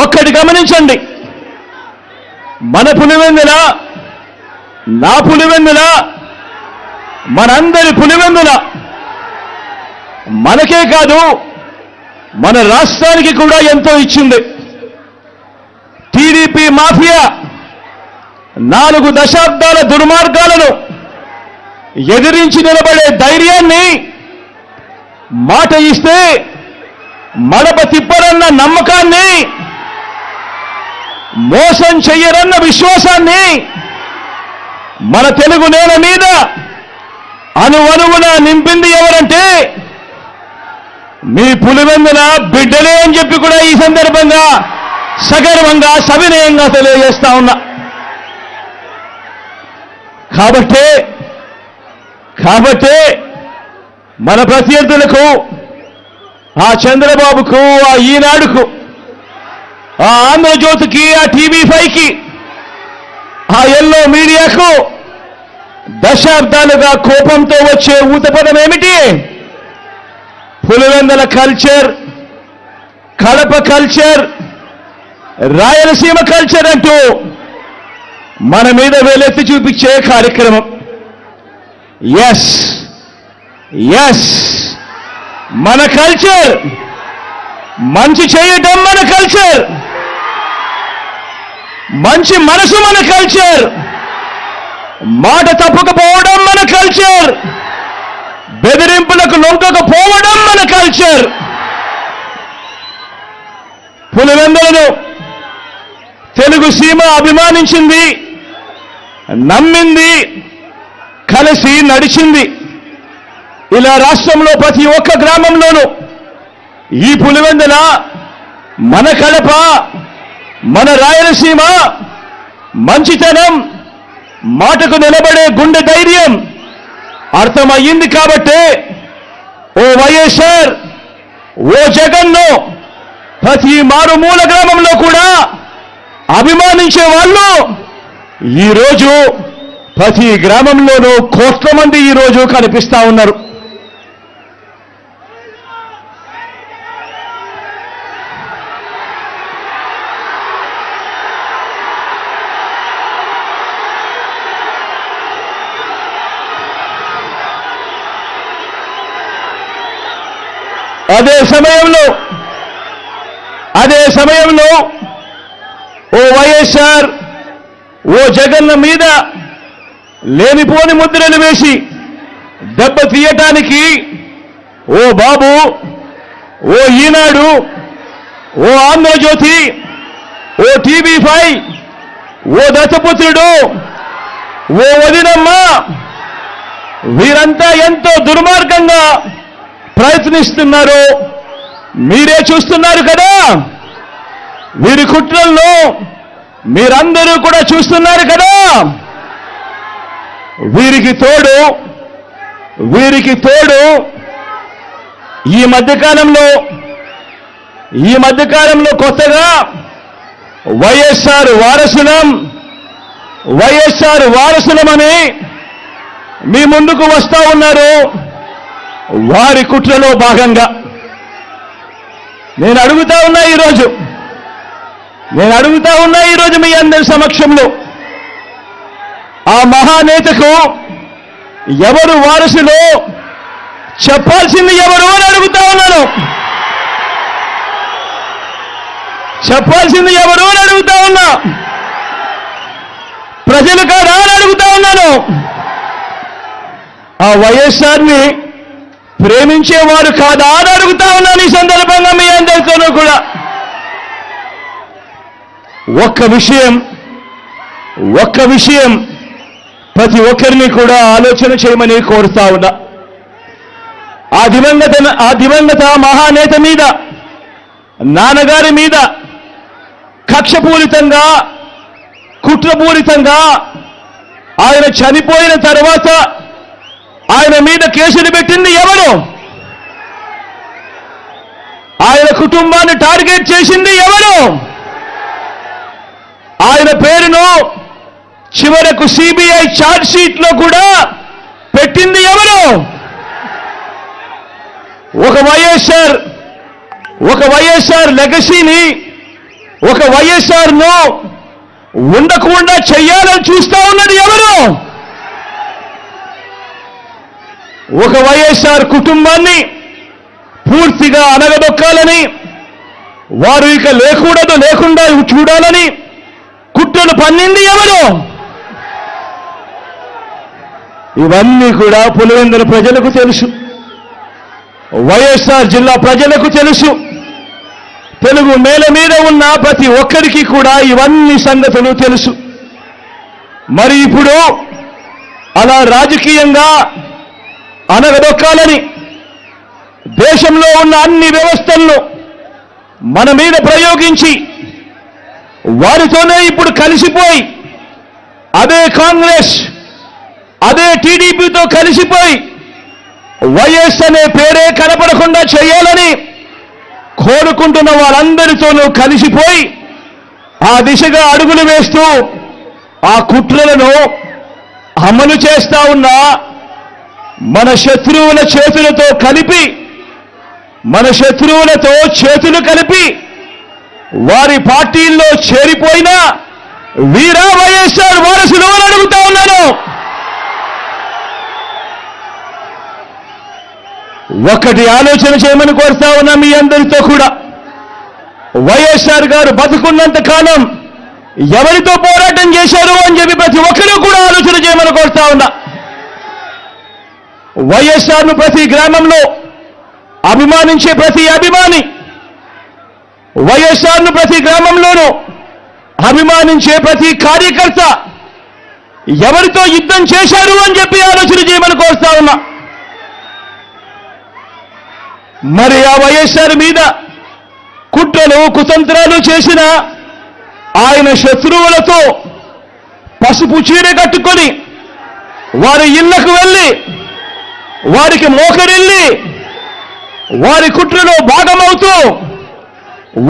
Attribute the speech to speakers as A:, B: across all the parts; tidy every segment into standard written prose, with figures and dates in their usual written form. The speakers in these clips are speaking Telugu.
A: ఒక్కటి గమనించండి, మన పులివెందుల, నా పులివెందుల, మనందరి పులివెందుల మనకే కాదు మన రాష్ట్రానికి కూడా ఎంతో ఇచ్చింది. టీడీపీ మాఫియా 4 దశాబ్దాల దుర్మార్గాలను ఎదిరించి నిలబడే ధైర్యాన్ని, మాట ఇస్తే మడప తిప్పరన్న నమ్మకాన్ని, మోసం చెయ్యరన్న విశ్వాసాన్ని మన తెలుగు నేల మీద అణువణువున నింపింది ఎవరంటే మీ పులివెందుల బిడ్డలే అని చెప్పి కూడా ఈ సందర్భంగా సగర్వంగా సవినయంగా తెలియజేస్తా ఉన్నా. కాబట్టే మన ప్రత్యర్థులకు, ఆ చంద్రబాబుకు, ఆ ఈనాడుకు, ఆ ఆంధ్రజ్యోతికి, ఆ టీవీ5కి, ఆ ఎల్లో మీడియాకు దశాబ్దాలుగా కోపంతో వచ్చే ఊతపదం ఏమిటి? Pulivendula culture, Kadapa culture, Rayalaseema culture అంటూ మన మీద వేలెత్తి చూపించే కార్యక్రమం. ఎస్ మన కల్చర్, మంచి చేయటం మన కల్చర్, మంచి మనసు మన కల్చర్, మాట తప్పకపోవడం మన కల్చర్, బెదిరింపులకు లొంగకపోవడం మన కల్చర్. పులివెందులను తెలుగు సీమ అభిమానించింది, నమ్మింది, కలిసి నడిచింది. ఇలా రాష్ట్రంలో ప్రతి ఒక్క గ్రామంలోనూ ఈ పులివెందుల, మన కడప, మన రాయలసీమ మంచితనం, మాటకు నిలబడే గుండె ధైర్యం అర్థమయ్యింది. కాబట్టి ఓ వైఎస్ఆర్, ఓ జగన్ను ప్రతి మారుమూల గ్రామంలో కూడా అభిమానించే వాళ్ళు ఈరోజు ప్రతి గ్రామంలోనూ కోట్ల మంది ఈరోజు కనిపిస్తా ఉన్నారు. అదే సమయంలో ఓ వైఎస్ఆర్, ఓ జగన్ మీద లేనిపోని ముద్రలు వేసి దెబ్బ తీయటానికి ఓ బాబు, ఓ ఈనాడు, ఓ ఆంధ్రజ్యోతి, ఓ టీవీ5, ఓ దత్తపుత్రుడు, ఓ వదినమ్మ, వీరంతా ఎంతో దుర్మార్గంగా ప్రయత్నిస్తున్నారు. మీరే చూస్తున్నారు కదా, వీరి కుట్రల్లో మీరందరూ కూడా చూస్తున్నారు కదా. వీరికి తోడు ఈ మధ్యకాలంలో కొత్తగా వైఎస్ఆర్ వారసులమని మీ ముందుకు వస్తా ఉన్నారు. వారి కుట్రలో భాగంగా నేను అడుగుతా ఉన్నా ఈరోజు మీ అందరి సమక్షంలో, ఆ మహానేతకు ఎవరు వారసులో చెప్పాల్సింది ఎవరు అని అడుగుతా ఉన్నాను. చెప్పాల్సింది ఎవరు అని అడుగుతా ఉన్నా. ప్రజలు కాదా అని అడుగుతా ఉన్నాను. ఆ వైఎస్ఆర్ని ప్రేమించేవారు కాదా అని అడుగుతా ఉన్నాను. ఈ సందర్భంగా మీ అందరితోనూ కూడా ఒక్క విషయం ప్రతి ఒక్కరిని కూడా ఆలోచన చేయమని కోరుతా ఉన్నా. ఆ దివంగత మహానేత మీద, నాన్నగారి మీద కక్షపూరితంగా, కుట్రపూరితంగా ఆయన చనిపోయిన తర్వాత ఆయన మీద కేసులు పెట్టింది ఎవరు? ఆయన కుటుంబాన్ని టార్గెట్ చేసింది ఎవరు? ఆయన పేరును చివరకు సిబిఐ ఛార్జ్ షీట్లో కూడా పెట్టింది ఎవరు? ఒక వైఎస్ఆర్ లెగసీని ఒక వైఎస్ఆర్ను ఉండకుండా చెయ్యాలని చూస్తా ఉన్నది ఎవరు? ఒక వైఎస్ఆర్ కుటుంబాన్ని పూర్తిగా అనగదొక్కాలని, వారు ఇక లేకుండా చూడాలని కుట్రలు పన్నింది ఎవరు? ఇవన్నీ కూడా పులివెందుల ప్రజలకు తెలుసు, వైఎస్ఆర్ జిల్లా ప్రజలకు తెలుసు. తెలుగు నేల మీద ఉన్న ప్రతి ఒక్కరికి కూడా ఇవన్నీ సంగతులు తెలుసు. మరి ఇప్పుడు అలా రాజకీయంగా అనగదొక్కాలని దేశంలో ఉన్న అన్ని వ్యవస్థలను మన మీద ప్రయోగించి వారితోనే ఇప్పుడు కలిసిపోయి అదే కాంగ్రెస్ అదే టీడీపీతో కలిసిపోయి వైఎస్ అనే పేరే కనపడకుండా చేయాలని కోరుకుంటున్న వారందరితోనూ కలిసిపోయి ఆ దిశగా అడుగులు వేస్తూ ఆ కుట్రలను అమలు చేస్తా ఉన్న మన శత్రువుల చేతులతో కలిపి, మన శత్రువులతో చేతులు కలిపి వారి పార్టీల్లో చేరిపోయిన వీరా వైఎస్ఆర్ వారసులు అని అడుగుతా ఉన్నాను. ఒకటి ఆలోచన చేయమని కోరుతా ఉన్నా మీ అందరితో కూడా. వైఎస్ఆర్ గారు బతుకున్నంత కాలం ఎవరితో పోరాటం చేశారు అని చెప్పి ప్రతి ఒక్కరూ కూడా ఆలోచన చేయమని కోరుతా ఉన్నా. వైఎస్ఆర్ను ప్రతి గ్రామంలో అభిమానించే ప్రతి అభిమాని, వైఎస్ఆర్ను ప్రతి గ్రామంలోనూ అభిమానించే ప్రతి కార్యకర్త ఎవరితో యుద్ధం చేశారు అని చెప్పి ఆలోచన చేయమని కోరుతా ఉన్నా. మరి ఆ వైఎస్ఆర్ మీద కుట్రలు కుతంత్రాలు చేసిన ఆయన శత్రువులతో పసుపు చీర కట్టుకొని వారి ఇళ్లకు వెళ్ళి వారికి మోకరిల్లి వారి కుట్రలో భాగమవుతూ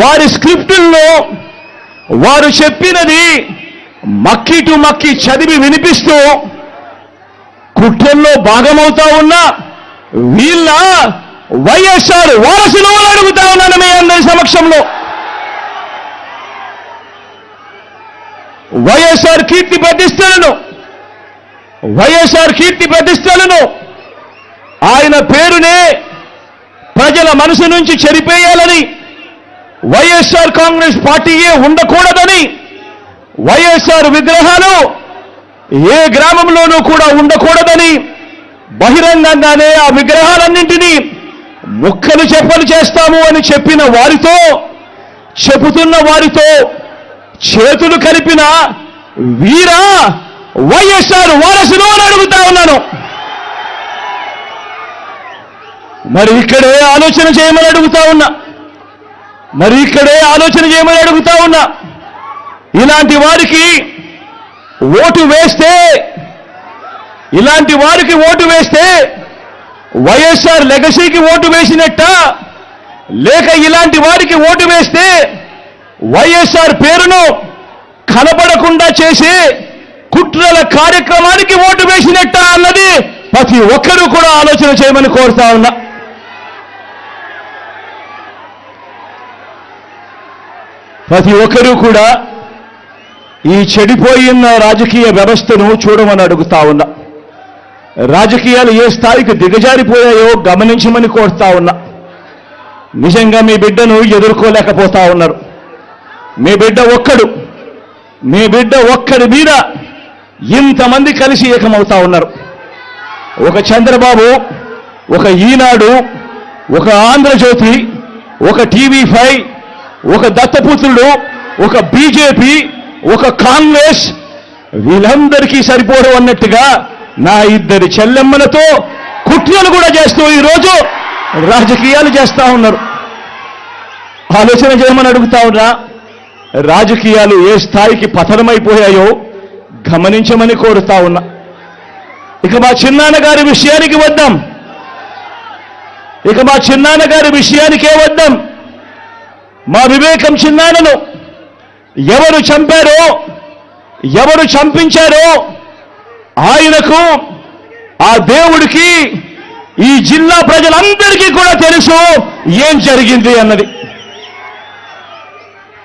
A: వారి స్క్రిప్టుల్లో వారు చెప్పినది మక్కి టు మక్కి చదివి వినిపిస్తూ కుట్రల్లో భాగమవుతా ఉన్న వీళ్ళ వైఎస్ఆర్ వారసులు అని అడుగుతా ఉన్నాను మీ అందరి సమక్షంలో. వైఎస్ఆర్ కీర్తి ప్రతిష్టలను ఆయన పేరునే ప్రజల మనసు నుంచి చెరిపేయాలని, వైఎస్ఆర్ కాంగ్రెస్ పార్టీయే ఉండకూడదని, వైఎస్ఆర్ విగ్రహాలు ఏ గ్రామంలోనూ కూడా ఉండకూడదని బహిరంగంగానే ఆ విగ్రహాలన్నింటినీ ముక్కలు చెప్పలు చేస్తాము అని చెప్పిన వారితో, చెబుతున్న వారితో చేతులు కలిపిన వీరా వైఎస్ఆర్ వారసులు అని అడుగుతా ఉన్నాను. మరి ఇక్కడే ఆలోచన చేయమని అడుగుతా ఉన్నా. ఇలాంటి వారికి ఓటు వేస్తే వైఎస్ఆర్ లెగసీకి ఓటు వేసినట్ట, లేక ఇలాంటి వారికి ఓటు వేస్తే వైఎస్ఆర్ పేరును కనపడకుండా చేసి కుట్రల కార్యక్రమానికి ఓటు వేసినట్ట అన్నది ప్రతి ఒక్కరూ కూడా ఆలోచన చేయమని కోరుతా ఉన్నా. ప్రతి ఒక్కరూ కూడా ఈ చెడిపోయిన రాజకీయ వ్యవస్థను చూడమని అడుగుతా ఉన్నా. రాజకీయాలు ఏ స్థాయికి దిగజారిపోయాయో గమనించమని కోరుతా ఉన్నా. నిజంగా మీ బిడ్డను ఎదుర్కోలేకపోతా ఉన్నారు. మీ బిడ్డ ఒక్కడి మీద ఇంతమంది కలిసి ఏకమవుతా ఉన్నారు. ఒక చంద్రబాబు, ఒక ఈనాడు, ఒక ఆంధ్రజ్యోతి, ఒక టీవీ5, ఒక దత్తపుత్రుడు, ఒక బీజేపీ, ఒక కాంగ్రెస్, వీళ్ళందరికీ సరిపోరు అన్నట్టుగా నా ఇద్దరి చెల్లెమ్మలతో కుట్రలు కూడా చేస్తూ ఈరోజు రాజకీయాలు చేస్తా ఉన్నారు. ఆలోచన చేయమని అడుగుతా ఉన్నా. రాజకీయాలు ఏ స్థాయికి పతనమైపోయాయో గమనించమని కోరుతా ఉన్నా. ఇక మా చిన్నాన్నగారి విషయానికే వద్దాం. మా వివేకం చిన్నాన్నను ఎవరు చంపారో, ఎవరు చంపించారో ఆయనకు, ఆ దేవుడికి, ఈ జిల్లా ప్రజలందరికీ కూడా తెలుసు ఏం జరిగింది అన్నది.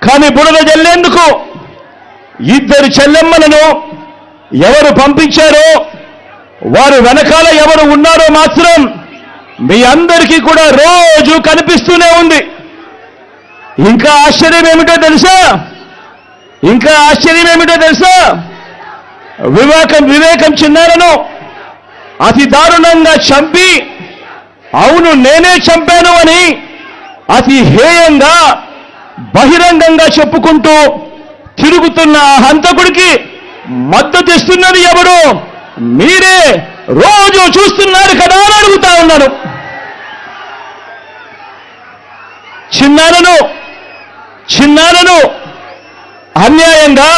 A: కానీ బురద జల్లేందుకు ఇద్దరు చెల్లెమ్మలను ఎవరు పంపించారో, వారు వెనకాల ఎవరు ఉన్నారో మాత్రం మీ అందరికీ కూడా రోజు కనిపిస్తూనే ఉంది. ఇంకా ఆశ్చర్యం ఏమిటో తెలుసా? వివేకం చిన్నారను అతి దారుణంగా చంపి, అవును నేనే చంపాను అని అతి హేయంగా బహిరంగంగా చెప్పుకుంటూ తిరుగుతున్న ఆ హంతకుడికి మద్దతు ఇస్తున్నది ఎవరు? మీరే రోజు చూస్తున్నారు కదా అని అడుగుతా ఉన్నాను. చిన్నారను అన్యాయంగా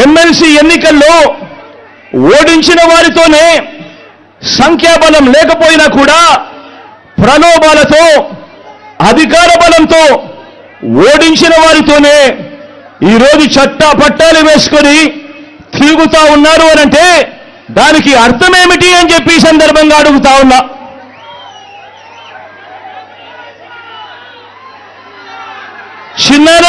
A: ఎమ్మెల్సీ ఎన్నికల్లో ఓడించిన వారితోనే, సంఖ్యాబలం లేకపోయినా కూడా ప్రలోభాలతో, అధికార బలంతో ఓడించిన వారితోనే ఈరోజు పట్టాలు వేసుకొని తిరుగుతా ఉన్నారు అనంటే దానికి అర్థమేమిటి అని చెప్పి ఈ సందర్భంగా అడుగుతా ఉన్నా. చిన్నార